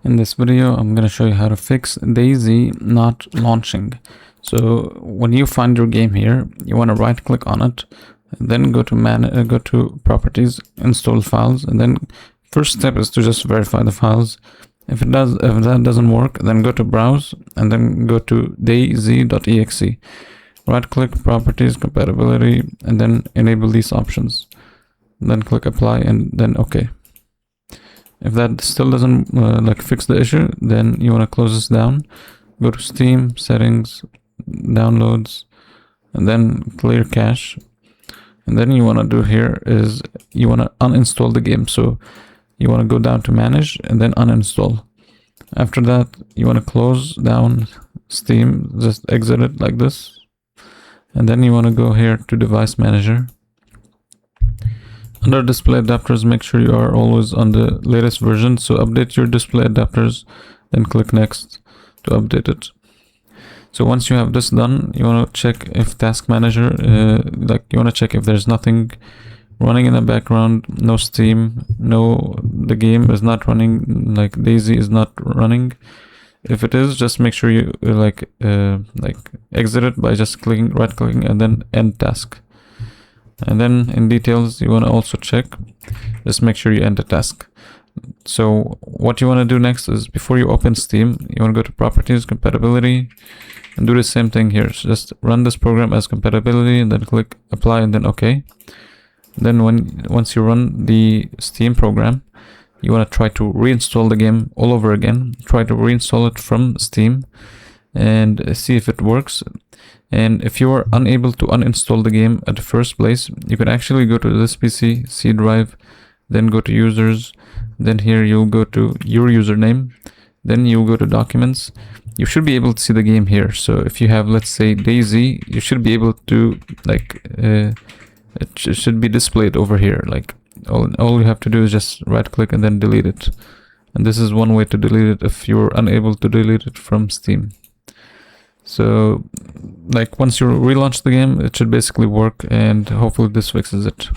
In this video, I'm going to show you how to fix DayZ not launching. So when you find your game here, you want to right click on it, then go to properties, install files, and then first step is to just verify the files. If that doesn't work, then go to browse and then go to DayZ.exe. Right click properties, compatibility, and then enable these options. Then click apply and then OK. If that still doesn't fix the issue, then you want to close this down, go to Steam, settings, downloads, and then clear cache. And then you want to do here is you want to uninstall the game. So you want to go down to manage and then uninstall. After that, you want to close down Steam, just exit it like this. And then you want to go here to device manager. Under display adapters, make sure you are always on the latest version. So update your display adapters, then click next to update it. So once you have this done, you want to check if task manager, you want to check if there's nothing running in the background, no Steam, the game is not running, like DayZ is not running. If it is, just make sure you exit it by just right clicking and then end task. And then in details, you want to also check, just make sure you end the task. So what you want to do next is before you open Steam, you want to go to properties, compatibility, and do the same thing here. So just run this program as compatibility and then click apply and then OK. Then once you run the Steam program, you want to try to reinstall the game all over again. Try to reinstall it from Steam and see if it works. And if you are unable to uninstall the game at the first place, you can actually go to this PC, C drive, then go to users, then here you'll go to your username, then you'll go to documents. You should be able to see the game here. So if you have, let's say, DayZ, you should be able to, it should be displayed over here. Like all you have to do is just right click and then delete it. And this is one way to delete it if you're unable to delete it from Steam. So once you relaunch the game, it should basically work, and hopefully this fixes it.